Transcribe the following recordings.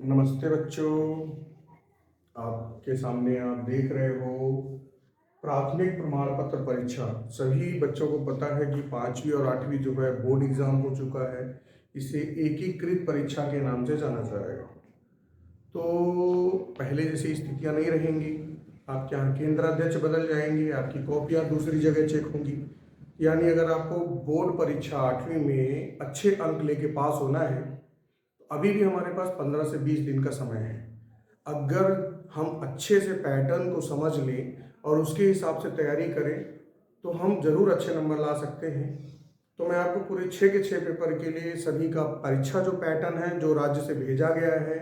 नमस्ते बच्चों। आपके सामने आप देख रहे हो प्राथमिक प्रमाण पत्र परीक्षा। सभी बच्चों को पता है कि 5वीं और 8वीं जो है बोर्ड एग्जाम हो चुका है। इसे एकीकृत परीक्षा के नाम से जाना जाएगा। तो पहले जैसी स्थितियां नहीं रहेंगी। आपके यहाँ केंद्र अध्यक्ष बदल जाएंगे, आपकी कॉपियां दूसरी जगह चेक होंगी। यानी अगर आपको बोर्ड परीक्षा 8वीं में अच्छे अंक लेके पास होना है, अभी भी हमारे पास 15 से 20 दिन का समय है। अगर हम अच्छे से पैटर्न को समझ लें और उसके हिसाब से तैयारी करें तो हम जरूर अच्छे नंबर ला सकते हैं। तो मैं आपको पूरे 6 के 6 पेपर के लिए सभी का परीक्षा जो पैटर्न है जो राज्य से भेजा गया है,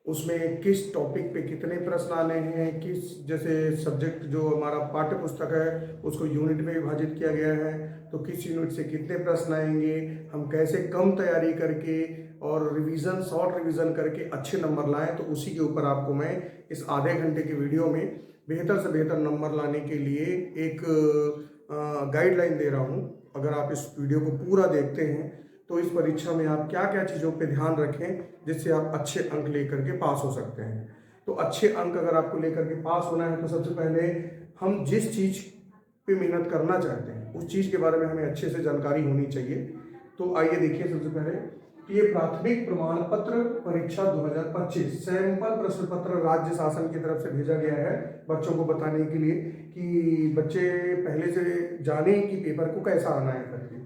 उसमें किस टॉपिक पे कितने प्रश्न आने हैं, किस जैसे सब्जेक्ट जो हमारा पाठ्य पुस्तक है उसको यूनिट में विभाजित किया गया है, तो किस यूनिट से कितने प्रश्न आएंगे, हम कैसे कम तैयारी करके और रिवीजन शॉर्ट रिवीजन करके अच्छे नंबर लाएं। तो उसी के ऊपर आपको मैं इस आधे घंटे के वीडियो में बेहतर से बेहतर नंबर लाने के लिए एक गाइडलाइन दे रहा हूं। अगर आप इस वीडियो को पूरा देखते हैं तो इस परीक्षा में आप क्या क्या चीज़ों पे ध्यान रखें जिससे आप अच्छे अंक लेकर के पास हो सकते हैं। तो अच्छे अंक अगर आपको लेकर के पास होना है तो सबसे पहले हम जिस चीज़ पे मेहनत करना चाहते हैं उस चीज़ के बारे में हमें अच्छे से जानकारी होनी चाहिए। तो आइए देखिए, सबसे पहले कि ये प्राथमिक प्रमाण पत्र परीक्षा 2025 सैंपल प्रश्न पत्र राज्य शासन की तरफ से भेजा गया है बच्चों को बताने के लिए कि बच्चे पहले से जाने कि पेपर को कैसा आना है करके।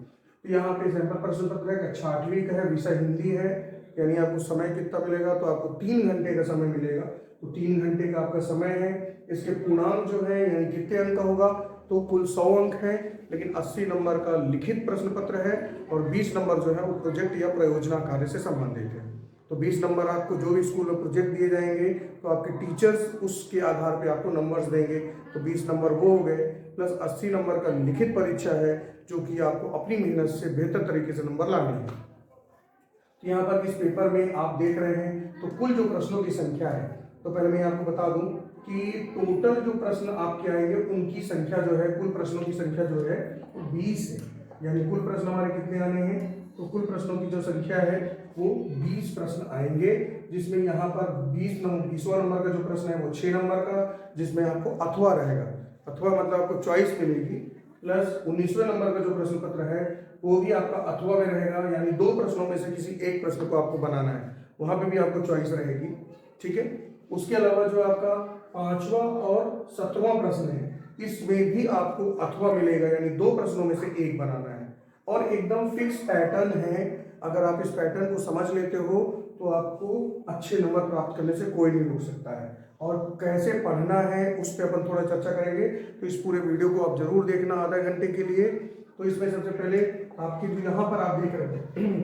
तो यहाँ पे सैंपल प्रश्न पत्र है, कक्षा 8वीं का है, विषय हिंदी है। यानी आपको समय कितना मिलेगा, तो आपको 3 घंटे का समय मिलेगा। तो 3 घंटे का आपका समय है। इसके पूर्णांक जो है यानी कितने अंक का होगा, तो कुल 100 अंक है, लेकिन 80 नंबर का लिखित प्रश्न पत्र है और 20 नंबर जो है वो प्रोजेक्ट या प्रयोजना कार्य से संबंधित है। तो 20 नंबर आपको जो भी स्कूल में प्रोजेक्ट दिए जाएंगे तो आपके टीचर्स उसके आधार पे आपको नंबर्स देंगे। तो 20 नंबर वो हो गए, प्लस 80 नंबर का लिखित परीक्षा है जो कि आपको अपनी मेहनत से बेहतर तरीके से नंबर लाने हैं। तो यहाँ पर इस पेपर में आप देख रहे हैं तो कुल जो प्रश्नों की संख्या है, तो पहले मैं आपको बता दूं कि टोटल जो प्रश्न आपके आएंगे उनकी संख्या जो है, कुल प्रश्नों की संख्या जो है वो 20 है। यानी कुल प्रश्न हमारे कितने आने हैं, तो कुल प्रश्नों की जो संख्या है वो 20 प्रश्न आएंगे, जिसमें यहाँ पर 20वां नंबर का जो प्रश्न है वो 6 नंबर का, जिसमें आपको अथवा रहेगा। अथवा मतलब आपको चॉइस मिलेगी। प्लस 19वें नंबर का जो प्रश्न पत्र है वो भी आपका अथवा में रहेगा, यानी 2 प्रश्नों में से किसी एक प्रश्न को आपको बनाना है, वहां पे भी आपको चॉइस रहेगी। ठीक है। उसके अलावा जो आपका 5वां और 7वां प्रश्न है इसमें भी आपको अथवा मिलेगा, यानी 2 प्रश्नों में से एक बनाना है और एकदम फिक्स पैटर्न है। अगर आप इस पैटर्न को समझ लेते हो तो आपको अच्छे नंबर प्राप्त करने से कोई नहीं रोक सकता है। और कैसे पढ़ना है उस पर अपन थोड़ा चर्चा करेंगे, तो इस पूरे वीडियो को आप जरूर देखना आधा घंटे के लिए। तो इसमें सबसे पहले आपकी जो यहाँ पर आप देख रहे हैं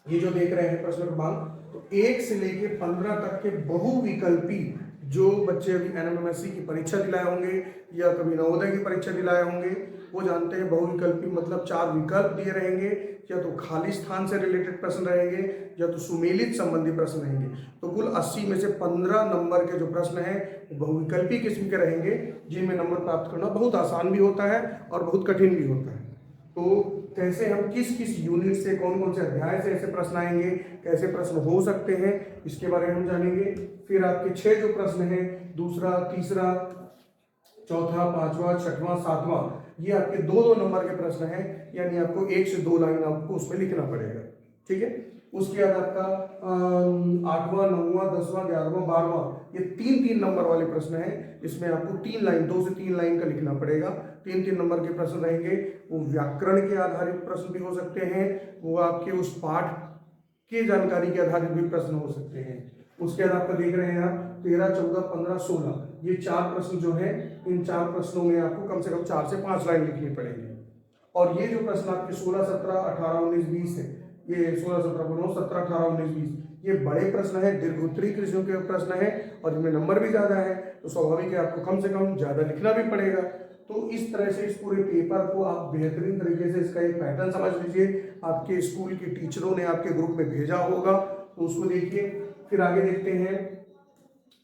ये जो देख रहे हैं प्रश्न क्रमांक, तो 1 से लेके 15 तक के बहुविकल्पी जो बच्चे अभी एनएमएमएससी की परीक्षा दिलाए होंगे या कभी नवोदय की परीक्षा दिलाए होंगे वो जानते हैं बहुविकल्पी मतलब 4 विकल्प दिए रहेंगे, या तो खाली स्थान से रिलेटेड प्रश्न रहेंगे या तो सुमेलित संबंधी प्रश्न रहेंगे। तो कुल 80 में से 15 नंबर के जो प्रश्न हैं वो बहुविकल्पी किस्म के रहेंगे, जिनमें नंबर प्राप्त करना बहुत आसान भी होता है और बहुत कठिन भी होता है। तो कैसे हम किस किस यूनिट से कौन कौन से अध्याय से ऐसे प्रश्न आएंगे, कैसे प्रश्न हो सकते हैं, इसके बारे में हम जानेंगे। फिर आपके 6 जो प्रश्न हैं, दूसरा, तीसरा, चौथा, 5वां, 6वां, 7वां, ये आपके 2-2 नंबर के प्रश्न हैं, यानी आपको 1 से 2 लाइन आपको उसमें लिखना पड़ेगा। ठीक है। उसके बाद आपका 8वां, 9वां, 10वां, 11वां, 12वां, ये 3-3 नंबर वाले प्रश्न हैं। इसमें आपको 3 लाइन, 2 से 3 लाइन का लिखना पड़ेगा। 3-3 नंबर के प्रश्न रहेंगे। वो व्याकरण के आधारित प्रश्न भी हो सकते हैं, वो आपके उस पाठ के जानकारी के आधारित भी प्रश्न हो सकते हैं। उसके बाद आपका देख रहे हैं आप 13, 14, 15, 16, ये 4 प्रश्न जो है, इन 4 प्रश्नों में आपको कम से कम 4 से 5 लाइन लिखनी पड़ेगी। और ये जो प्रश्न आपके 16, 17, 18, 19, 20 है, ये 16, 17, 17, 18, 19, 20, ये बड़े प्रश्न है, दीर्घोत्तरी कृषियों के प्रश्न है और इनमें नंबर भी ज्यादा है, तो स्वाभाविक है आपको कम से कम ज्यादा लिखना भी पड़ेगा। तो इस तरह से इस पूरे पेपर को आप बेहतरीन तरीके से इसका एक पैटर्न समझ लीजिए। आपके स्कूल के टीचरों ने आपके ग्रुप में भेजा होगा, तो उसको देखिए। फिर आगे देखते हैं,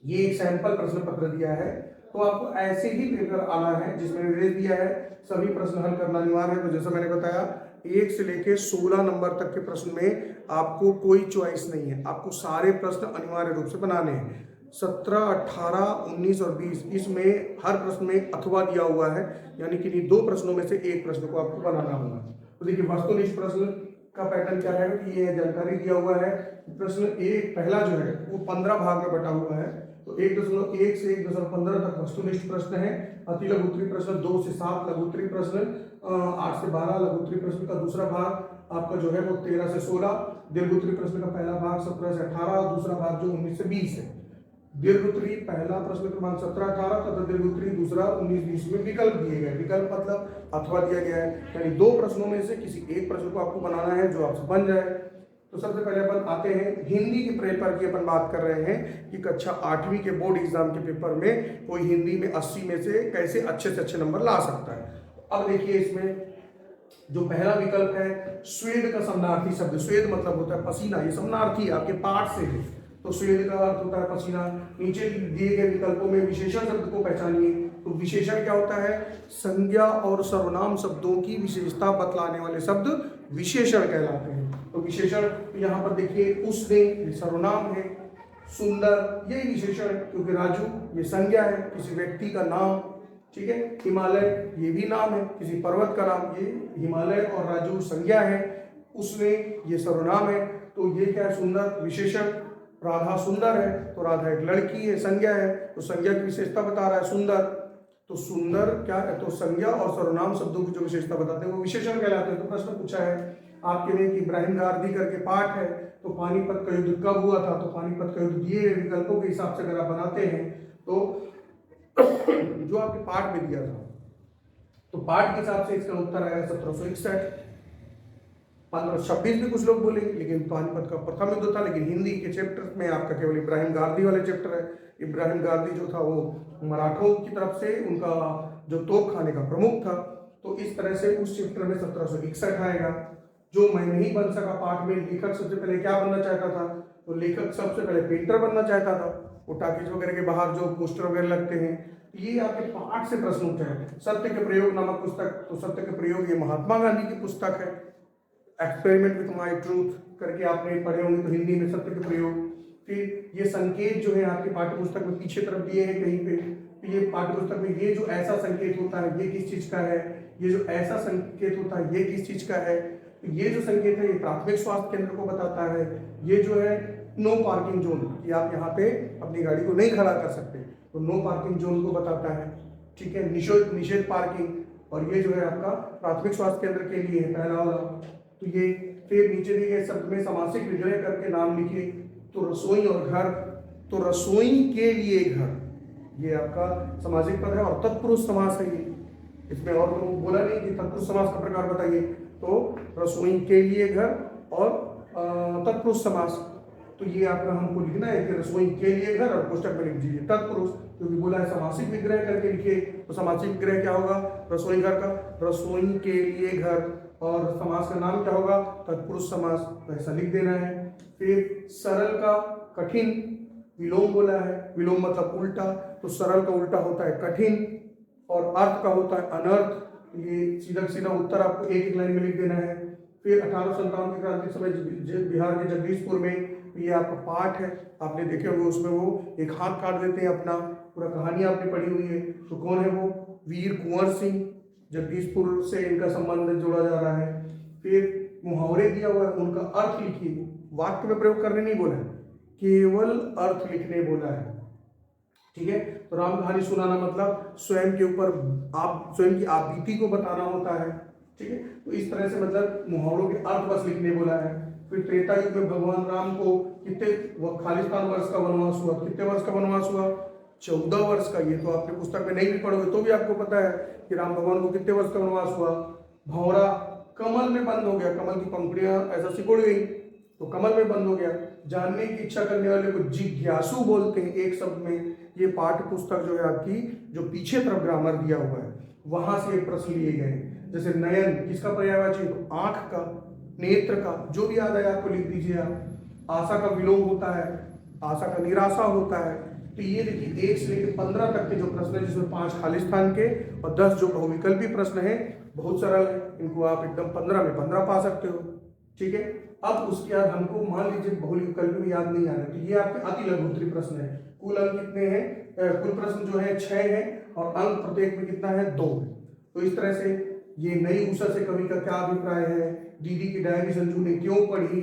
ये एक सैंपल प्रश्न पत्र दिया है, तो आपको ऐसे ही पेपर आना है जिसमें निर्देश दिया है सभी प्रश्न हल करना अनिवार्य है। तो जैसा मैंने बताया 1 से लेके 16 नंबर तक के प्रश्न में आपको कोई चॉइस नहीं है, आपको सारे प्रश्न अनिवार्य रूप से बनाने हैं। 17, 18, 19 और 20 इसमें हर प्रश्न में अथवा दिया हुआ है, यानी कि इन 2 प्रश्नों में से एक प्रश्न को आपको बनाना होगा। तो देखिए वस्तुनिष्ठ प्रश्न का पैटर्न क्या है कि ये जानकारी दिया हुआ है। प्रश्न एक पहला जो है वो 15 भाग में बटा हुआ है, तो 1.1 से 1.15 तक वस्तुनिष्ठ प्रश्न है। अति लघु उत्तरीय प्रश्न 2 से 7, लघु उत्तरीय प्रश्न 8 से 12, लघु उत्तरीय प्रश्न का दूसरा भाग आपका जो है वो 13 से 16, दीर्घ उत्तरीय प्रश्न का पहला भाग 17 से 18 और दूसरा भाग जो 19 से 20 है। दीर्घ उत्तरीय पहला प्रश्न क्रमांक 17, 18 तथा दीर्घ उत्तरीय दूसरा 19, 20 में विकल्प दिए गए। विकल्प मतलब अथवा दिया गया है, यानी 2 प्रश्नों में से किसी एक प्रश्न को आपको बनाना है जो आपसे बन जाए। तो सबसे पहले अपन आते हैं हिंदी के पेपर की, अपन बात कर रहे हैं कि कक्षा 8वीं के बोर्ड एग्जाम के पेपर में कोई हिंदी में 80 में से कैसे अच्छे से अच्छे नंबर ला सकता है। अब देखिए इसमें जो पहला विकल्प है स्वेद का समनार्थी शब्द, स्वेद मतलब होता है पसीना, ये समनार्थी आपके पाठ से है, तो स्वेद का अर्थ होता है पसीना। नीचे दिए गए विकल्पों में विशेषण शब्द को पहचानिए। तो विशेषण क्या होता है? संज्ञा और सर्वनाम शब्दों की विशेषता बतलाने वाले शब्द विशेषण कहलाते हैं। तो विशेषण यहाँ पर देखिए उसने सर्वनाम है, सुंदर ये विशेषण, क्योंकि राजू ये संज्ञा है किसी व्यक्ति का नाम, ठीक है। हिमालय ये भी नाम है किसी पर्वत का नाम, ये हिमालय और राजू संज्ञा है, उसने ये सर्वनाम है, तो ये क्या है? सुंदर विशेषण। राधा सुंदर है, तो राधा एक लड़की है, संज्ञा है, तो संज्ञा की विशेषता बता रहा है सुंदर। तो सुंदर क्या है? तो संज्ञा और सर्वनाम शब्दों की जो विशेषता बताते हैं वो विशेषण कहलाते हैं। तो प्रश्न पूछा है आपके लिए कि इब्राहिम गारदी करके पाठ है, तो पानीपत का युद्ध कब हुआ था? तो पानीपत का युद्ध दिए विकल्पों के हिसाब से अगर आप बनाते हैं तो जो आपके पाठ में दिया था, तो पाठ के हिसाब से इसका उत्तर आएगा 1761। 1526 भी कुछ लोग बोलेंगे, लेकिन पानीपत का प्रथम युद्ध था। लेकिन हिंदी के चैप्टर में आपका केवल इब्राहिम गारदी वाले चैप्टर है। इब्राहिम गारदी जो था वो मराठों की तरफ से उनका जो तोप खाने का प्रमुख था, तो इस तरह से उस चैप्टर में 1761 आएगा। जो मैं नहीं बन सका पाठ में, लेखक सबसे पहले क्या बनना चाहता था? तो लेखक सबसे पहले पेंटर बनना चाहता था। वो टाकीज वगैरह के बाहर जो पोस्टर वगैरह लगते हैं, ये आपके पाठ से प्रश्न उठे हैं। सत्य के प्रयोग नामक पुस्तक, तो सत्य के प्रयोग ये महात्मा गांधी की पुस्तक है। एक्सपेरिमेंट विथ माई ट्रूथ करके आपने पढ़े होंगे, तो हिंदी में सत्य के प्रयोग। फिर ये संकेत जो है आपके पाठ्य पुस्तक में पीछे तरफ दिए हैं कहीं पे, तो ये पाठ्य पुस्तक में ये जो ऐसा संकेत होता है ये किस चीज का है, ये जो ऐसा संकेत होता है ये किस चीज का है। तो ये जो संकेत है ये प्राथमिक स्वास्थ्य केंद्र को बताता है। ये जो है नो पार्किंग जोन, कि आप यहाँ पे अपनी गाड़ी को नहीं खड़ा कर सकते, तो नो पार्किंग जोन को बताता है, ठीक है। निषेध पार्किंग, और ये जो है आपका प्राथमिक स्वास्थ्य केंद्र के लिए है पहला वाला। तो ये फिर नीचे दिए गए शब्द में समासिक विग्रह करके नाम लिखिए। तो रसोई और घर, तो रसोई के लिए घर ये आपका समासिक पद है और तत्पुरुष समास है ये, इसमें और तो बोला नहीं कि तत्पुरुष समास का प्रकार बताइए। तो रसोई के लिए घर और तत्पुरुष समास, तो ये आपका हमको लिखना है कि रसोई के लिए घर और पुस्तक में लिख दीजिए तत्पुरुष, क्योंकि बोला है समासिक विग्रह करके लिखिए। तो समासिक विग्रह क्या होगा? रसोई घर का, रसोई के लिए घर, और समास का नाम क्या होगा? तत्पुरुष समास, तो ऐसा लिख देना है। फिर सरल का कठिन, विलोम बोला है, विलोम मतलब उल्टा, तो सरल का उल्टा होता है कठिन, और अर्थ का होता है अनर्थ। ये सीधा सीधा उत्तर आपको एक लाइन में लिख देना है। फिर 1857 की क्रांति समय बिहार के जगदीशपुर में, ये आपका पाठ है, आपने देखे होंगे, उसमें वो एक हाथ काट देते हैं अपना, पूरा कहानी आपने पढ़ी हुई है। तो कौन है वो? वीर कुंवर सिंह, जगदीशपुर से इनका संबंध जोड़ा जा रहा है। फिर मुहावरे दिया हुआ है, उनका अर्थ लिखिए, वाक्य में प्रयोग करने नहीं बोला है, केवल अर्थ लिखने बोला है, ठीक है। तो राम कहानी सुनाना मतलब स्वयं के ऊपर आप स्वयं की आपबीती को बताना होता है, ठीक है। तो इस तरह से मतलब मुहावरों के अर्थ बस लिखने बोला है। फिर त्रेता युग में भगवान राम को कितने खालिस्तान वर्ष का वनवास हुआ? कितने वर्ष का वनवास हुआ? 14 वर्ष का। ये तो आपने पुस्तक में नहीं भी पढ़ोगे तो भी आपको पता है कि राम भगवान को कितने वर्ष का वनवास हुआ। भंवरा कमल में बंद हो गया, कमल की पंखुड़ियां ऐसा सिकुड़ गई तो कमल में बंद हो गया। जानने की इच्छा करने वाले को जिज्ञासु बोलते हैं एक शब्द में। ये पाठ्य पुस्तक जो है आपकी, जो पीछे तरफ ग्रामर दिया हुआ है वहां से एक प्रश्न लिए गए। जैसे नयन किसका पर्यायवाची? तो आंख का, नेत्र का, जो भी याद आया आपको लिख दीजिए आप। आशा का विलोम होता है, आशा का निराशा होता है। तो ये देखिए 1 से लेकर 15 तक के जो प्रश्न है, जिसमें 5 खालिस्तान के और 10 जो बहुविकल्पी प्रश्न है, बहुत सरल है। इनको आप एकदम 15 में 15 पा सकते हो, ठीक है। अब उसके बाद हमको मान लीजिए बहुलक विकल्प में याद नहीं आ रहा, तो ये आपके अति लघु उत्तरीय प्रश्न है। कुल अंक कितने हैं, कुल प्रश्न जो है 6 है और अंक प्रत्येक में कितना है, 2 है। तो इस तरह से ये नई उषा से कवि का क्या अभिप्राय है, दीदी की डायरी संजू ने क्यों पढ़ी,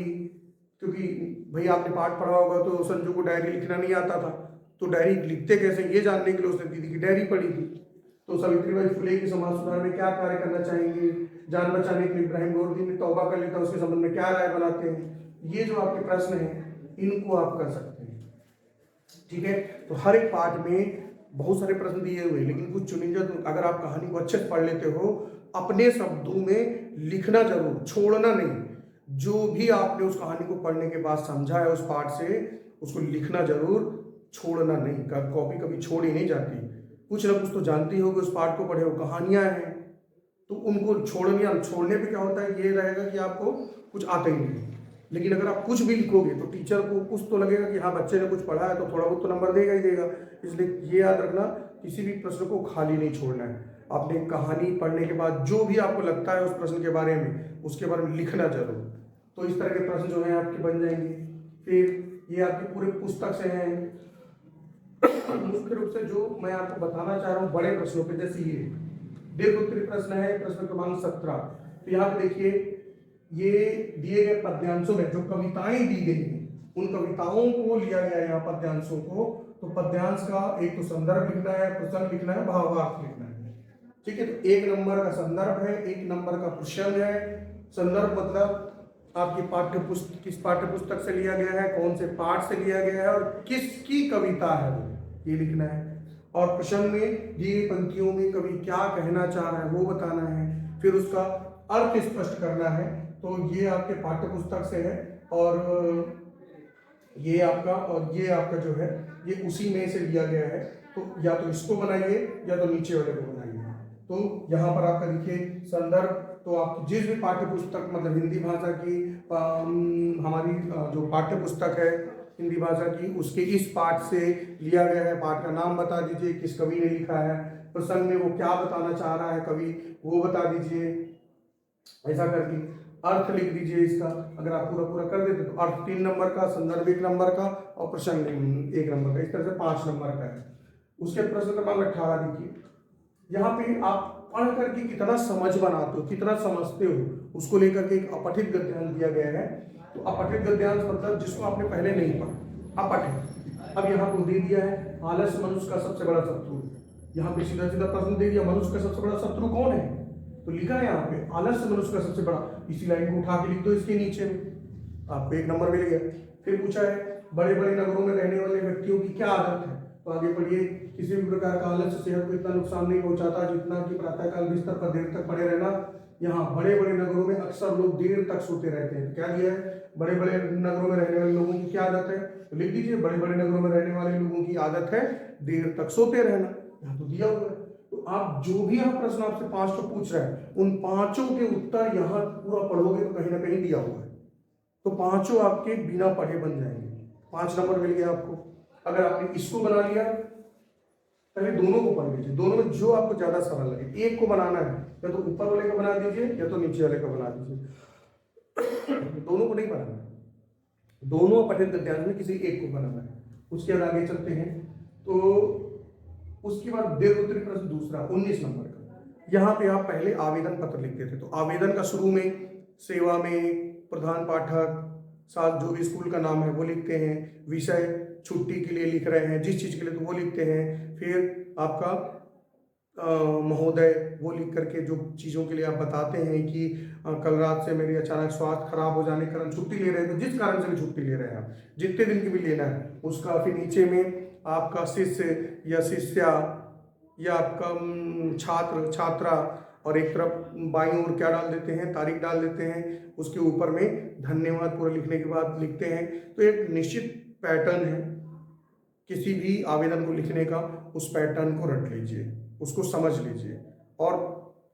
क्योंकि भाई आपने पाठ पढ़ा होगा तो संजू को डायरी लिखना नहीं आता था, तो डायरी लिखते कैसे ये जानने के लिए उसने दीदी की डायरी पढ़ी थी। तो सावित्रीबाई फुले की समाज सुधार में क्या कार्य करना चाहेंगे, जान बचाने के लिए इब्राहिम लोधी ने तौबा कर लेता, उसके संबंध में क्या राय बनाते हैं। ये जो आपके प्रश्न हैं इनको आप कर सकते हैं, ठीक है। तो हर एक पाठ में बहुत सारे प्रश्न दिए हुए, लेकिन कुछ चुनिंदा, अगर आप कहानी को अच्छे से पढ़ लेते हो, अपने शब्दों में लिखना जरूर, छोड़ना नहीं। जो भी आपने उस कहानी को पढ़ने के बाद समझा है उस पाठ से, उसको लिखना जरूर, छोड़ना नहीं। कॉपी कभी छोड़ी नहीं जाती, कुछ ना कुछ तो जानती हो कि उस पाठ को पढ़े हो, कहानियां हैं तो उनको छोड़ने पे क्या होता है, ये रहेगा कि आपको कुछ आता ही नहीं। लेकिन अगर आप कुछ भी लिखोगे तो टीचर को कुछ तो लगेगा कि हाँ बच्चे ने कुछ पढ़ा है, तो थोड़ा बहुत तो नंबर देगा ही देगा। इसलिए ये याद रखना, किसी भी प्रश्न को खाली नहीं छोड़ना है। आपने कहानी पढ़ने के बाद जो भी आपको लगता है उस प्रश्न के बारे में, उसके बारे में लिखना जरूर। तो इस तरह के प्रश्न जो है आपके बन जाएंगे। फिर ये आपके पूरे पुस्तक से हैं। मुख्य रूप से जो मैं आपको बताना चाह रहा हूँ बड़े प्रश्नों पे, जैसे ये दीर्घ उत्तरीय प्रश्न है, प्रश्न क्रमांक 17। तो यहाँ पे देखिए, ये दिए गए पद्यांशों में जो कविताएं दी गई हैं, उन कविताओं को लिया गया है यहाँ पद्यांशों को। तो पद्यांश का एक तो संदर्भ लिखना है, प्रसंग लिखना है, भावार्थ लिखना है, ठीक है। तो 1 नंबर का संदर्भ है, 1 नंबर का प्रसंग है। संदर्भ मतलब आपकी पाठ्यपुस्तक, किस पाठ्यपुस्तक से लिया गया है, कौन से पाठ से लिया गया है और किसकी कविता है वो, ये लिखना है। और प्रसंग में दी गई पंक्तियों में कवि क्या कहना चाह रहा है वो बताना है। फिर उसका अर्थ स्पष्ट करना है। तो ये आपके पाठ्यपुस्तक से है, और ये आपका जो है ये उसी में से लिया गया है। तो या तो इसको बनाइए या तो नीचे वाले को बनाइए। तो यहाँ पर आपका देखिए संदर्भ, तो आप जिस भी पाठ्यपुस्तक, मतलब हिंदी भाषा की हमारी जो पाठ्यपुस्तक है हिंदी भाषा की, उसके इस पाठ से लिया गया है। पाठ का नाम बता दीजिए, किस कवि ने लिखा है, प्रसंग में वो क्या बताना चाह रहा है कवि, वो बता दीजिए। ऐसा करके अर्थ लिख दीजिए इसका। अगर आप पूरा कर देते तो अर्थ 3 नंबर का, संदर्भ 1 नंबर का और प्रसंग 1 नंबर का, इस तरह से 5 नंबर का है। उसके प्रश्न क्रमांक 18 देखिए, यहाँ पे आप पढ़ करके कितना समझ बनाते हो, कितना समझते हो, उसको लेकर के एक अपठित गद्यांश दिया गया है। तो अपठित गद्यांश मतलब जिसको आपने पहले नहीं पढ़ा, अपठित। अब यहाँ को दे दिया है, आलस्य मनुष्य का सबसे बड़ा शत्रु। यहाँ पे सीधा सीधा प्रश्न दे दिया, मनुष्य का सबसे बड़ा शत्रु कौन है, तो लिखा है यहाँ पे आलस्य मनुष्य का सबसे बड़ा। इसी लाइन को उठा के लिख दो इसके नीचे में, आपको 1 नंबर मिल गया। फिर पूछा है बड़े बड़े नगरों में रहने वाले व्यक्तियों की क्या आदत है, तो आगे पढ़िए, किसी भी प्रकार का आलस्य सेहत को इतना नुकसान नहीं पहुंचाता जितना कि प्रातःकाल बिस्तर पर देर तक पड़े रहना। यहाँ बड़े बड़े नगरों में अक्सर लोग देर तक सोते रहते हैं। क्या दिया है, बड़े बड़े नगरों में रहने वाले लोगों की क्या आदत है, तो लिख दीजिए बड़े बड़े नगरों में रहने वाले लोगों की आदत है देर तक सोते रहना। यहाँ तो दिया हुआ है। तो आप जो भी यहाँ प्रश्न आपसे 5 तो पूछ रहे हैं, उन 5 के उत्तर यहाँ पूरा पढ़ोगे तो कहीं ना कहीं दिया हुआ है। तो 5 आपके बिना पढ़े बन जाएंगे। 5 नंबर मिल गया आपको। अगर आपने इसको बना लिया, पहले दोनों को पढ़ लीजिए, दोनों में जो आपको ज्यादा सरल लगे। एक को बनाना है, या तो ऊपर वाले का बना दीजिए या तो नीचे वाले का बना दीजिए। दोनों को नहीं बनाना है, दोनों अपठित गद्यांश में किसी एक को बनाना है। उसके बाद आगे चलते हैं। तो उसके बाद दीर्घ उत्तरीय प्रश्न दूसरा 19 नंबर का। यहाँ पे आप पहले आवेदन पत्र लिखते थे। तो आवेदन का शुरू में सेवा में प्रधान पाठक, साथ जो भी स्कूल का नाम है वो लिखते हैं, विषय छुट्टी के लिए लिख रहे हैं, जिस चीज के लिए तो वो लिखते हैं। फिर आपका महोदय वो लिख करके जो चीज़ों के लिए आप बताते हैं कि कल रात से मेरी अचानक स्वास्थ्य खराब हो जाने के कारण छुट्टी ले रहे हैं, तो जिस कारण से भी छुट्टी ले रहे हैं आप, जितने दिन की भी लेना है उसका। फिर नीचे में आपका शिष्य या शिष्या या आपका छात्र छात्रा, और एक तरफ बाईं ओर क्या डाल देते हैं, तारीख डाल देते हैं। उसके ऊपर में धन्यवाद पूरा लिखने के बाद लिखते हैं। तो एक निश्चित पैटर्न है किसी भी आवेदन को लिखने का, उस पैटर्न को रट लीजिए, उसको समझ लीजिए, और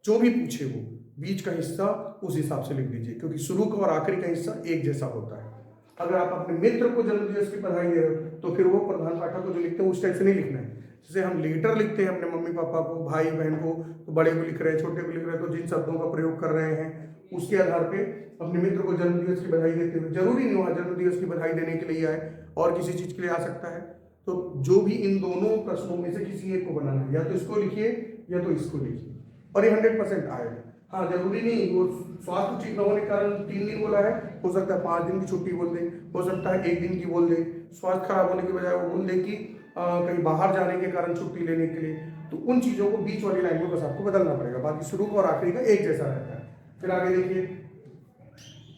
जो भी पूछे वो बीच का हिस्सा उस हिसाब से लिख दीजिए, क्योंकि शुरू का और आखिरी का हिस्सा एक जैसा होता है। अगर आप अपने मित्र को जन्मदिवस की बधाई दे रहे हो तो फिर वो प्रधान पाठक को जो लिखते हैं उस टाइप से नहीं लिखना है। जैसे हम लेटर लिखते हैं अपने मम्मी पापा को, भाई बहन को, तो बड़े को लिख रहे हैं, छोटे को लिख रहे हैं, तो जिन शब्दों का प्रयोग कर रहे हैं उसके आधार पे अपने मित्र को जन्मदिवस की बधाई देते हुए, जरूरी नहीं वहाँ जन्मदिवस की बधाई देने के लिए आए और किसी चीज़ के लिए आ सकता है। तो जो भी इन दोनों प्रश्नों में से किसी एक को बनाना है, या तो इसको लिखिए या तो इसको लिखिए, और ये 100% आएगा। हाँ, जरूरी नहीं वो स्वास्थ्य ठीक न होने के कारण 3 दिन बोला है, हो सकता है 5 दिन की छुट्टी बोल दे, हो सकता है 1 दिन की बोल दे, स्वास्थ्य खराब होने के बजाय वो बोल दे कि कहीं बाहर जाने के कारण छुट्टी लेने के लिए। तो उन चीज़ों को बीच वाली लाइन में बस आपको बदलना पड़ेगा, बाकी शुरू का और आखिरी का एक जैसा रहता है। फिर आगे देखिए,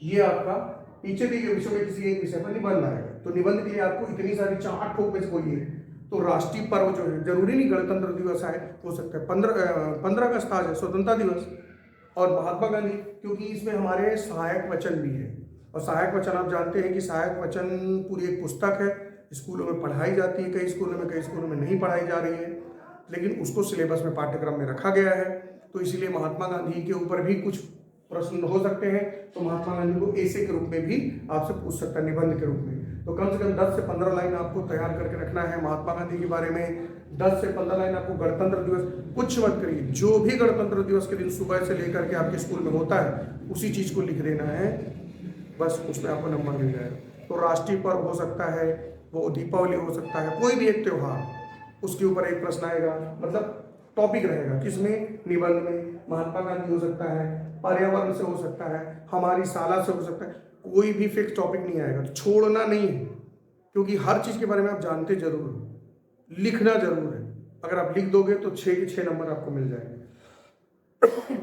ये आपका पीछे दिए गए विषयों में किसी एक विषय पर निबंध आएगा। तो निबंध के लिए आपको इतनी सारी 4 ठोक में से कोई है। तो राष्ट्रीय पर्व जो है, जरूरी नहीं गणतंत्र दिवस आए, हो सकता है 15 अगस्त आज है, स्वतंत्रता दिवस, और महात्मा गांधी, क्योंकि इसमें हमारे सहायक वचन भी है। और सहायक वचन आप जानते हैं कि सहायक वचन पूरी एक पुस्तक है, स्कूलों में पढ़ाई जाती है, कई स्कूलों में नहीं पढ़ाई जा रही है, लेकिन उसको सिलेबस में पाठ्यक्रम में रखा गया है। तो इसीलिए महात्मा गांधी के ऊपर भी कुछ प्रश्न हो सकते हैं, तो महात्मा गांधी को ऐसे के रूप में भी आपसे पूछ सकता है, निबंध के रूप में। तो कम से कम 10 से 15 लाइन आपको तैयार करके रखना है महात्मा गांधी के बारे में। 10 से 15 लाइन आपको गणतंत्र दिवस, कुछ मत करिए, जो भी गणतंत्र दिवस के दिन सुबह से लेकर के आपके स्कूल में होता है उसी चीज को लिख देना है, बस उसमें आपको नंबर मिल जाएगा। तो राष्ट्रीय पर्व हो सकता है, वो दीपावली हो सकता है, कोई भी एक त्योहार, उसके ऊपर एक प्रश्न आएगा, मतलब टॉपिक रहेगा, किसमें, निबंध में। महात्मा गांधी हो सकता है, पर्यावरण से हो सकता है, हमारी शाला से हो सकता है, कोई भी फिक्स टॉपिक नहीं आएगा। छोड़ना नहीं है, क्योंकि हर चीज के बारे में आप जानते जरूर हो, लिखना जरूर है। अगर आप लिख दोगे तो 6 के 6 नंबर आपको मिल जाएंगे।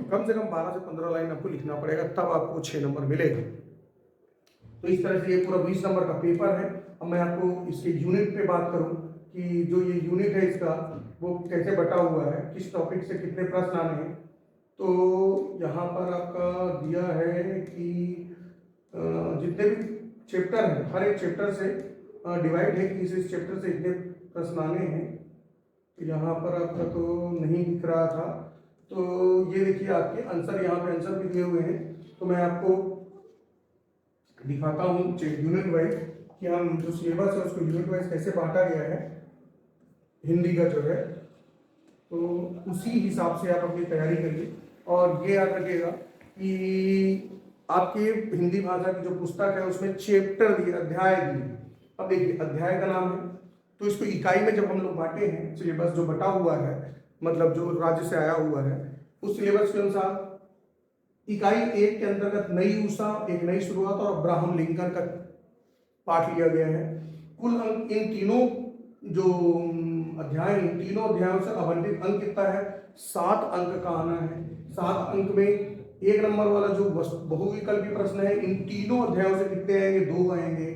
कम से कम 12 से 15 लाइन आपको लिखना पड़ेगा, तब आपको 6 नंबर मिलेगा। तो इस तरह से ये पूरा 20 नंबर का पेपर है। अब मैं आपको इसके यूनिट पे बात करूं कि जो ये यूनिट है इसका वो कैसे बटा हुआ है, किस टॉपिक से कितने प्रश्न आने हैं। तो यहाँ पर आपका दिया है कि जितने भी चैप्टर हैं, हर एक चैप्टर से डिवाइड है कि इस चैप्टर से इतने प्रश्न आने हैं। तो यहाँ पर आपका तो नहीं दिख रहा था, तो ये देखिए आपके आंसर, यहाँ पे आंसर भी दिए हुए हैं। तो मैं आपको दिखाता हूँ यूनिट वाइज कि हम जो सिलेबस है उसको यूनिट वाइज कैसे बांटा गया है हिंदी का जो है, तो उसी हिसाब से आप अपनी तैयारी करिए। और ये याद रखिएगा कि आपके हिंदी भाषा की जो पुस्तक है उसमें चैप्टर दिए, अध्याय दिए। अब देखिए अध्याय का नाम है, तो इसको इकाई में जब हम लोग बांटे हैं, सिलेबस जो बटा हुआ है, मतलब जो राज्य से आया हुआ है, उस सिलेबस के अनुसार इकाई 1 के अंतर्गत नई उषा, एक नई शुरुआत और अब्राहम लिंकन का पाठ लिया गया है। कुल अंक इन तीनों जो अध्याय, इन तीनों अध्यायों से आवंटित अंक कितना है, 7 अंक का आना है। 7 अंक में 1 नंबर वाला जो बहुविकल्पी प्रश्न है, इन तीनों अध्यायों से कितने आएंगे, 2 आएंगे।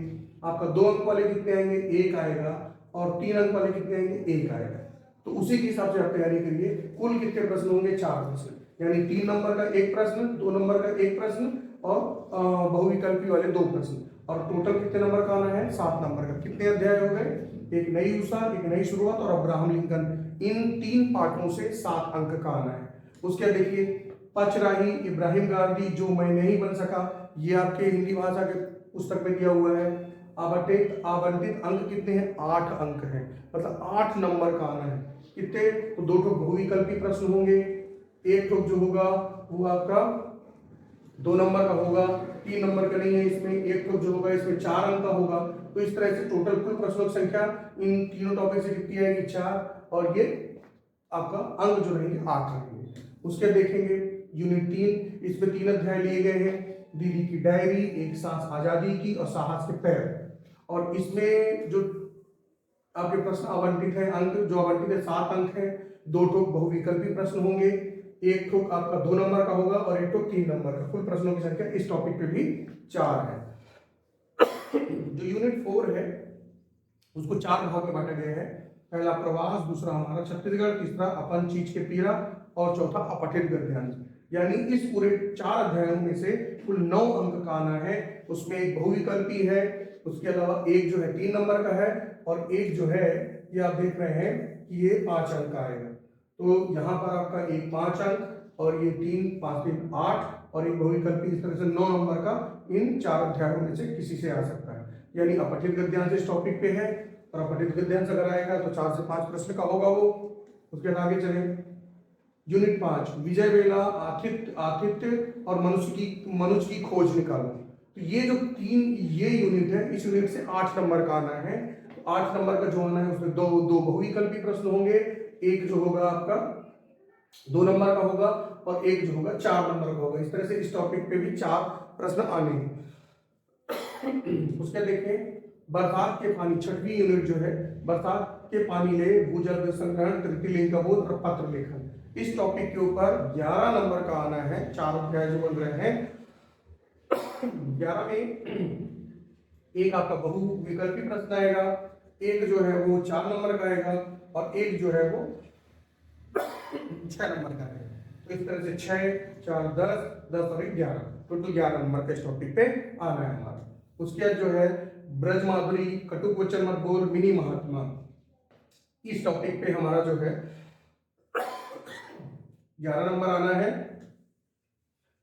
आपका 2 अंक वाले कितने आएंगे, 1 आएगा। और 3 अंक वाले कितने आएंगे, 1 आएगा। तो उसी के हिसाब से आप तैयारी करिए। कुल कितने प्रश्न होंगे, 4 प्रश्न, यानी 3 नंबर का 1 प्रश्न, 2 नंबर का 1 प्रश्न और बहुविकल्पी वाले 2 प्रश्न। और टोटल कितने नंबर का आना है, 7 नंबर का। कितने अध्याय हो गए, एक नई उषा, एक नई शुरुआत और अब्राहम लिंकन, इन 3 पाठों से 7 अंक का आना है। उसके देखिए पचराही, इब्राहिम गांधी, जो मैं नहीं बन सका, ये आपके हिंदी भाषा के पुस्तक में दिया हुआ है। आवंटित अंक कितने हैं, 8 अंक हैं, मतलब 8 नंबर का आना है। कितने, तो 2 ठोक बहुविकल्पी प्रश्न होंगे, 1 ठोक जो होगा वो आपका 2 नंबर का होगा, 3 नंबर का नहीं है इसमें, 1 ठोक जो होगा इसमें 4 अंक का होगा। तो इस तरह से टोटल कुल प्रश्नों की संख्या इन तीनों टॉपिक से कितनी आएगी, 4, और ये आपका अंक जो रहेंगे 8 रहेंगे। उसके देखेंगे यूनिट 3, इसमें 3 अध्याय लिए गए हैं, दीदी की डायरी, एक सांस आजादी की और साहस के पैर। और इसमें जो आपके प्रश्न आवंटित है, अंक जो आवंटित है 7 अंक है। 2 ठोक बहुविकल्पी प्रश्न होंगे, 1 ठोक आपका 2 नंबर का होगा और 1 ठोक 3 नंबर का। कुल प्रश्नों की संख्या इस टॉपिक पे भी 4 है। जो यूनिट 4 है उसको 4 भाग में बांटा गया है। पहला प्रवास, दूसरा हमारा छत्तीसगढ़, तीसरा अपन चीज के पीरा और चौथा अपठित गद्यांश। यानी इस पूरे 4 अध्यायों में से कुल 9 अंक का आना है। उसमें एक बहुविकल्पी है, उसके अलावा एक जो है 3 नंबर का है और एक जो है ये आप देख रहे हैं कि ये 5 अंक का आएगा। तो यहाँ पर आपका एक 5 अंक और ये 3, 5, 3, 8 और एक बहुविकल्पी, इस तरह से 9 नंबर का इन 4 अध्यायों में से किसी से आ सकता है। यानी अपठित गद्यांश इस टॉपिक पे है और अपठित गद्यांश अगर आएगा तो 4 से 5 प्रश्न का होगा वो। उसके बाद आगे चलें, यूनिट 5 विजय वेला, आतिथ्य और मनुष्य की खोज निकालो। तो ये जो ये यूनिट है, इस यूनिट से 8 नंबर का आना है। तो 8 नंबर का जो आना है उसमें दो बहुविकल्पी प्रश्न होंगे, एक जो होगा आपका 2 नंबर का होगा और एक जो होगा 4 नंबर का होगा। इस तरह से इस टॉपिक पे भी 4 प्रश्न आने हैं। उसके देखें, बरसात के पानी, 6वीं यूनिट जो है, बरसात के पानी ले, भूजल संग्रहण, तृतीय लिंग का बोध और पत्र लेखन। इस टॉपिक के ऊपर 11 नंबर का आना है। 4 अध्याय जो बन रहे हैं, 11 में एक आपका बहुविकल्पी प्रश्न आएगा, एक जो है वो 4 नंबर का आएगा और एक जो है वो 6 नंबर का आएगा। तो इस तरह से 6, 4, 10 और 11, टोटल 11 नंबर का इस टॉपिक पे आना है हमारा। उसके बाद जो है ब्रज माधुरी, कटुक वचन मत बोल, मिनी महात्मा, इस टॉपिक पे हमारा जो है 11 नंबर आना है।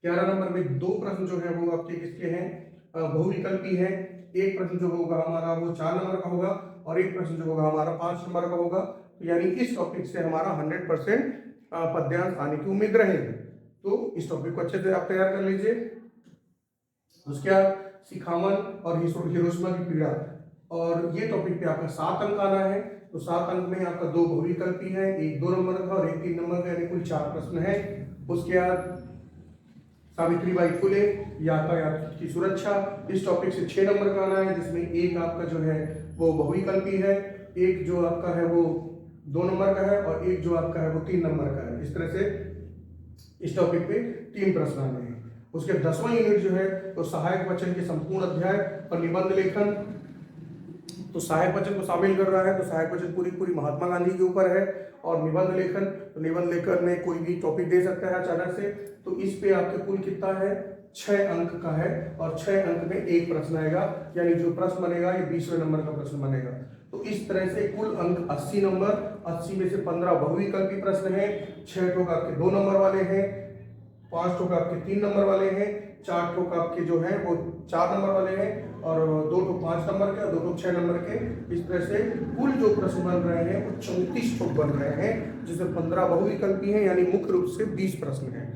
11 नंबर में 2 प्रश्न जो है वो आपके किसके हैं, बहुविकल्पी है। एक प्रश्न जो होगा हमारा वो 4 नंबर का होगा और एक प्रश्न जो होगा हमारा 5 नंबर का होगा। तो यानी इस टॉपिक से हमारा 100% पद्यांश आने की उम्मीद रहेगी। तो इस टॉपिक को अच्छे से आप तैयार कर लीजिए। उसके बाद सिखावन और हिरोशिमा की पीड़ा, और ये टॉपिक पे आपका 7 अंक आना है। तो 7 अंक में आपका 2 बहुविकल्पी है, एक 2 नंबर का और एक 3 नंबर का, यानी कुल 4 प्रश्न है। उसके बाद सावित्रीबाई फुले, यातायात की सुरक्षा, इस टॉपिक से 6 नंबर का आना है, जिसमें एक आपका जो है वो बहुविकल्पी है, एक जो आपका है वो 2 नंबर का है और एक जो आपका है वो 3 नंबर का है। इस तरह से इस टॉपिक पे 3 प्रश्न आने हैं। उसके 10वां यूनिट जो है तो सहायक वचन के संपूर्ण अध्याय और निबंध लेखन। तो सहायक वचन को शामिल कर रहा है, तो सहायक वचन पूरी महात्मा गांधी के ऊपर है। और निबंध लेखन, तो निबंध लेखन में कोई भी टॉपिक दे सकता है अचानक से। तो इस पे आपके कुल कितना है, 6 अंक का है और 6 अंक में एक प्रश्न आएगा, यानी जो प्रश्न बनेगा ये 20वें नंबर का प्रश्न बनेगा। तो इस तरह से कुल अंक 80 नंबर, 80 में से 15 बहुविकल्पी प्रश्न है, 6 ठोक आपके 2 नंबर वाले हैं, 5 ठोक आपके 3 नंबर वाले हैं, 4 ठोक आपके जो है वो 4 नंबर वाले हैं और 2 ठोक 5 नंबर के और 2 ठोक 6 नंबर के। इस तरह से कुल जो प्रश्न बन रहे हैं वो 34 ठोक बन रहे हैं, जिसमें 15 बहुविकल्पी हैं, यानी मुख्य रूप से 20 प्रश्न हैं।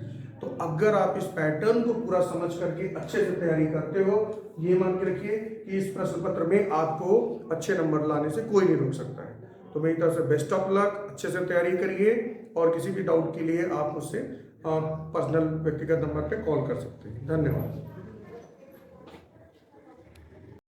तो अगर आप इस पैटर्न को पूरा समझ करके अच्छे से तैयारी करते हो, ये मान के रखिए कि इस प्रश्न पत्र में आपको अच्छे नंबर लाने से कोई नहीं रोक सकता है। तो मेरी तरफ से बेस्ट ऑफ लक, अच्छे से तैयारी करिए और किसी भी डाउट के लिए आप मुझसे पर्सनल व्यक्तिगत नंबर पे कॉल कर सकते हैं। धन्यवाद।